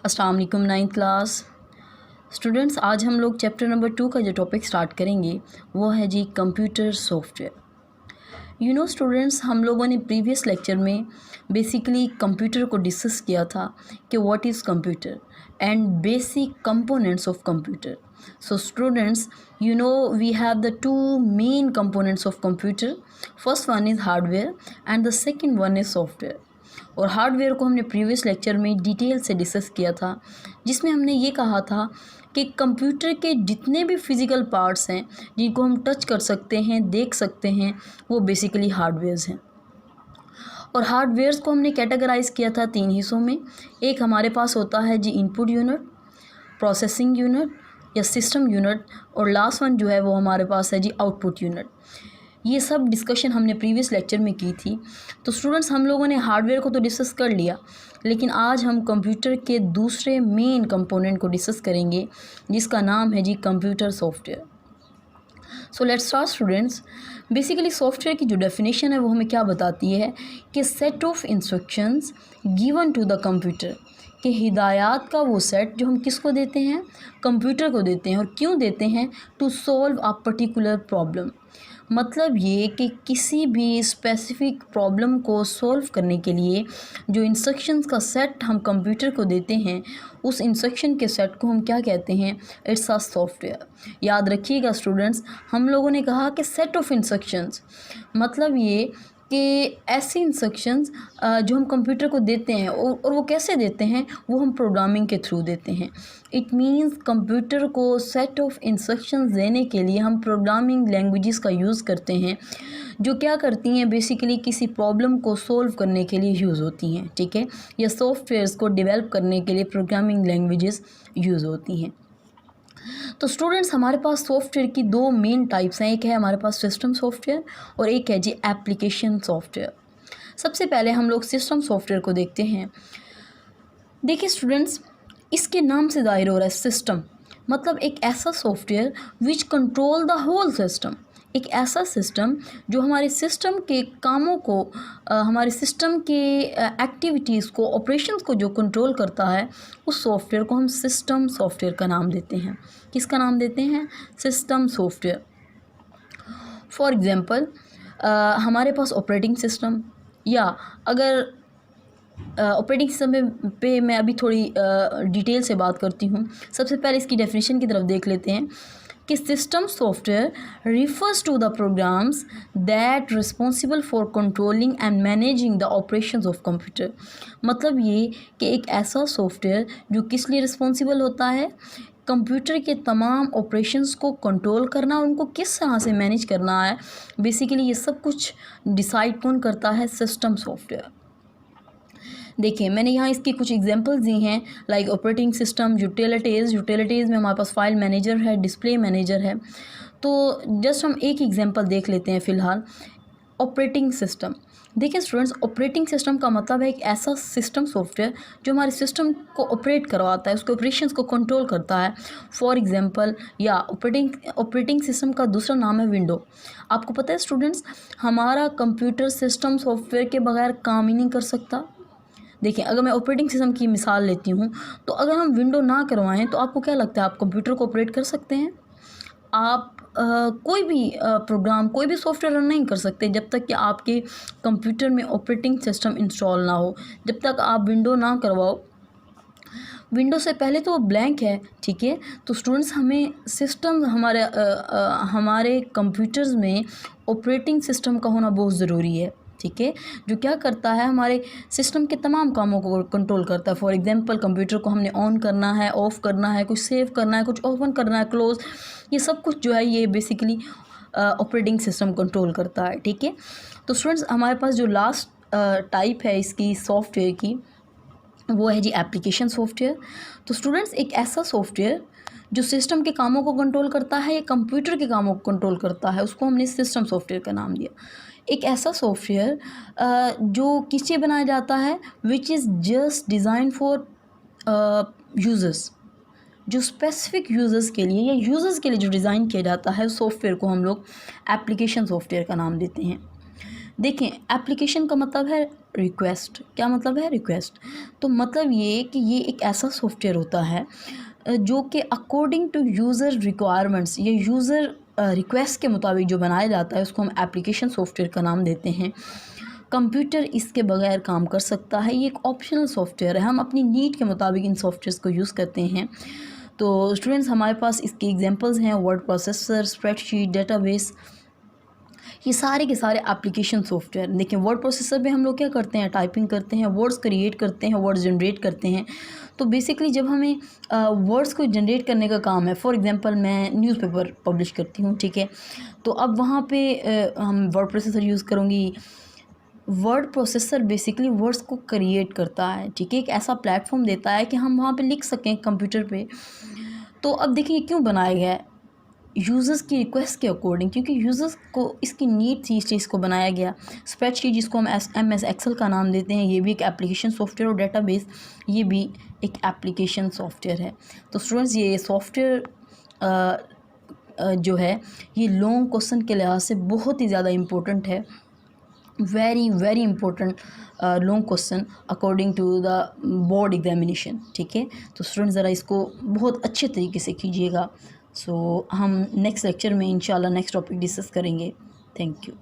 अस्सलाम वालेकुम 9th class students. आज हम लोग चैप्टर नंबर 2 का जो टॉपिक स्टार्ट करेंगे वो है जी कंप्यूटर सॉफ्टवेयर। स्टूडेंट्स, हम लोगों ने प्रीवियस लेक्चर में बेसिकली कंप्यूटर को डिस्कस किया था कि what is computer and basic components of computer. So students, we have the two main components of computer. First one is hardware and the second one is software. और hardware को हमने previous lecture में detail से discuss किया था, जिसमें हमने ये कहा था कि कंप्यूटर के जितने भी फिज़िकल पार्ट्स हैं जिनको हम टच कर सकते हैं, देख सकते हैं, वो बेसिकली हार्डवेयर्स हैं। और हार्डवेयर्स को हमने कैटेगराइज़ किया था 3 हिस्सों में। एक हमारे पास होता है जी इनपुट यूनिट, प्रोसेसिंग यूनिट या सिस्टम यूनिट, और लास्ट वन जो है वो हमारे पास है जी आउटपुट यूनिट। ये सब डिस्कशन हमने प्रीवियस लेक्चर में की थी। तो स्टूडेंट्स, हम लोगों ने हार्डवेयर को तो डिस्कस कर लिया, लेकिन आज हम कंप्यूटर के दूसरे मेन कंपोनेंट को डिस्कस करेंगे, जिसका नाम है जी computer software. So let's start students. Basically software की जो डेफिनेशन है वो हमें क्या बताती है कि set of instructions given to the computer, कि हिदायत का वो सेट जो हम किसको देते हैं, कंप्यूटर को देते हैं। और क्यों देते हैं? To solve a particular problem. मतलब ये कि किसी भी स्पेसिफिक प्रॉब्लम को सॉल्व करने के लिए जो इंस्ट्रक्शंस का सेट हम कंप्यूटर को देते हैं, उस इंस्ट्रक्शन के सेट को हम क्या कहते हैं? It's a software. याद रखिएगा स्टूडेंट्स, हम लोगों ने कहा कि सेट ऑफ इंस्ट्रक्शंस, मतलब ये कि ऐसी इंस्ट्रक्शंस जो हम कंप्यूटर को देते हैं, और वो कैसे देते हैं? वो हम प्रोग्रामिंग के थ्रू देते हैं। इट मीन्स कंप्यूटर को सेट ऑफ इंस्ट्रक्शंस देने के लिए हम प्रोग्रामिंग लैंग्वेजेस का यूज़ करते हैं, जो क्या करती हैं, बेसिकली किसी प्रॉब्लम को सॉल्व करने के लिए यूज़ होती हैं। ठीक है, या सॉफ्टवेयर्स को डेवलप करने के लिए प्रोग्रामिंग लैंग्वेजेस यूज़ होती हैं। तो स्टूडेंट्स, हमारे पास सॉफ्टवेयर की 2 मेन टाइप्स हैं। एक है हमारे पास सिस्टम सॉफ्टवेयर और एक है जी एप्लीकेशन सॉफ्टवेयर। सबसे पहले हम लोग सिस्टम सॉफ्टवेयर को देखते हैं। देखिए स्टूडेंट्स, इसके नाम से ज़ाहिर हो रहा है सिस्टम, मतलब एक ऐसा software which control the whole system. एक ऐसा सिस्टम जो हमारे सिस्टम के कामों को, हमारे सिस्टम के एक्टिविटीज़ को, ऑपरेशंस को जो कंट्रोल करता है, उस सॉफ्टवेयर को हम सिस्टम सॉफ्टवेयर का नाम देते हैं। किसका नाम देते हैं? System software. फॉर एग्ज़ाम्पल, हमारे पास ऑपरेटिंग सिस्टम, या अगर ऑपरेटिंग सिस्टम पे मैं अभी थोड़ी डिटेल से बात करती हूँ। सबसे पहले इसकी डेफिनेशन की तरफ देख लेते हैं कि system software refers to the programs that responsible for controlling and managing the operations of computer. मतलब ये कि एक ऐसा सॉफ्टवेयर जो किस लिए रिस्पॉन्सिबल होता है? कंप्यूटर के तमाम ऑपरेशंस को कंट्रोल करना, उनको किस तरह से मैनेज करना है, बेसिकली ये सब कुछ डिसाइड कौन करता है? System software. देखिए, मैंने यहाँ इसकी कुछ एग्जांपल्स दी हैं, लाइक ऑपरेटिंग सिस्टम, यूटिलिटीज़ में हमारे पास फाइल मैनेजर है, डिस्प्ले मैनेजर है। तो जस्ट हम एक एग्जांपल देख लेते हैं फ़िलहाल। ऑपरेटिंग सिस्टम, देखिए स्टूडेंट्स, ऑपरेटिंग सिस्टम का मतलब है एक ऐसा सिस्टम सॉफ्टवेयर जो हमारे सिस्टम को ऑपरेट करवाता है, उसके ऑपरेशंस को कंट्रोल करता है। फॉर एग्जांपल, या ऑपरेटिंग सिस्टम का दूसरा नाम है विंडो। आपको पता है स्टूडेंट्स, हमारा कंप्यूटर सिस्टम सॉफ्टवेयर के बगैर काम ही नहीं कर सकता। देखिए, अगर मैं ऑपरेटिंग सिस्टम की मिसाल लेती हूँ, तो अगर हम विंडो ना करवाएं तो आपको क्या लगता है, आप कंप्यूटर को ऑपरेट कर सकते हैं? आप कोई भी प्रोग्राम, कोई भी सॉफ्टवेयर रन नहीं कर सकते जब तक कि आपके कंप्यूटर में ऑपरेटिंग सिस्टम इंस्टॉल ना हो, जब तक आप विंडो ना करवाओ। विंडो से पहले तो वो ब्लैंक है। ठीक है, तो स्टूडेंट्स, हमें सिस्टम, हमारे कंप्यूटर्स में ऑपरेटिंग सिस्टम का होना बहुत ज़रूरी है। ठीक है, जो क्या करता है, हमारे सिस्टम के तमाम कामों को कंट्रोल करता है। फॉर एग्जांपल, कंप्यूटर को हमने ऑन करना है, ऑफ़ करना है, कुछ सेव करना है, कुछ ओपन करना है, क्लोज, ये सब कुछ जो है ये बेसिकली ऑपरेटिंग सिस्टम कंट्रोल करता है। ठीक है, तो स्टूडेंट्स, हमारे पास जो लास्ट टाइप है इसकी सॉफ्टवेयर की, वो है जी एप्लीकेशन सॉफ्टवेयर। तो स्टूडेंट्स, एक ऐसा सॉफ्टवेयर जो सिस्टम के कामों को कंट्रोल करता है या कंप्यूटर के कामों को कंट्रोल करता है, उसको हमने सिस्टम सॉफ्टवेयर का नाम दिया। एक ऐसा सॉफ्टवेयर जो किससे बनाया जाता है? Which is just design for users, जो स्पेसिफिक यूज़र्स के लिए या यूज़र्स के लिए जो डिज़ाइन किया जाता है, उस सॉफ्टवेयर को हम लोग एप्लीकेशन सॉफ्टवेयर का नाम देते हैं। देखें, एप्लीकेशन का मतलब है रिक्वेस्ट। क्या मतलब है? रिक्वेस्ट। तो मतलब ये कि ये एक ऐसा सॉफ्टवेयर होता है जो कि अकॉर्डिंग टू यूज़र रिक्वायरमेंट्स या यूज़र रिक्वेस्ट के मुताबिक जो बनाया जाता है उसको हम एप्लीकेशन सॉफ्टवेयर का नाम देते हैं। कंप्यूटर इसके बगैर काम कर सकता है, ये एक ऑप्शनल सॉफ्टवेयर है, हम अपनी नीड के मुताबिक इन सॉफ्टवेयर्स को यूज़ करते हैं। तो स्टूडेंट्स, हमारे पास इसके एग्जांपल्स हैं वर्ड प्रोसेसर, स्प्रेडशीट, डेटाबेस, ये सारे के सारे एप्लीकेशन सॉफ्टवेयर। देखिए, वर्ड प्रोसेसर में हम लोग क्या करते हैं? टाइपिंग करते हैं, वर्ड्स क्रिएट करते हैं, वर्ड्स जनरेट करते हैं। तो बेसिकली जब हमें वर्ड्स को जनरेट करने का काम है, फॉर एग्जांपल मैं न्यूज़पेपर पब्लिश करती हूँ, ठीक है, तो अब वहाँ पे हम वर्ड प्रोसेसर यूज़ करूँगी। वर्ड प्रोसेसर बेसिकली वर्ड्स को क्रिएट करता है, ठीक है, एक ऐसा प्लेटफॉर्म देता है कि हम वहाँ पे लिख सकें कंप्यूटर पे। तो अब देखिए क्यों बनाया गया है? यूज़र्स की रिक्वेस्ट के अकॉर्डिंग, क्योंकि यूज़र्स को इसकी नीड थी, इस चीज़ को बनाया गया। स्प्रेडशीट जिसको हम MS एक्सेल का नाम देते हैं, ये भी एक एप्लीकेशन सॉफ्टवेयर, और डेटाबेस ये भी एक एप्लीकेशन सॉफ्टवेयर है। तो स्टूडेंट्स, ये सॉफ्टवेयर जो है ये लॉन्ग क्वेश्चन के लिहाज से बहुत ही ज़्यादा इम्पोर्टेंट है, very very important long question according to the board examination, ठीक है। तो स्टूडेंट्स, ज़रा इसको बहुत अच्छे तरीके से कीजिएगा। सो हम नेक्स्ट लेक्चर में इंशाल्लाह नेक्स्ट टॉपिक डिस्कस करेंगे। Thank you.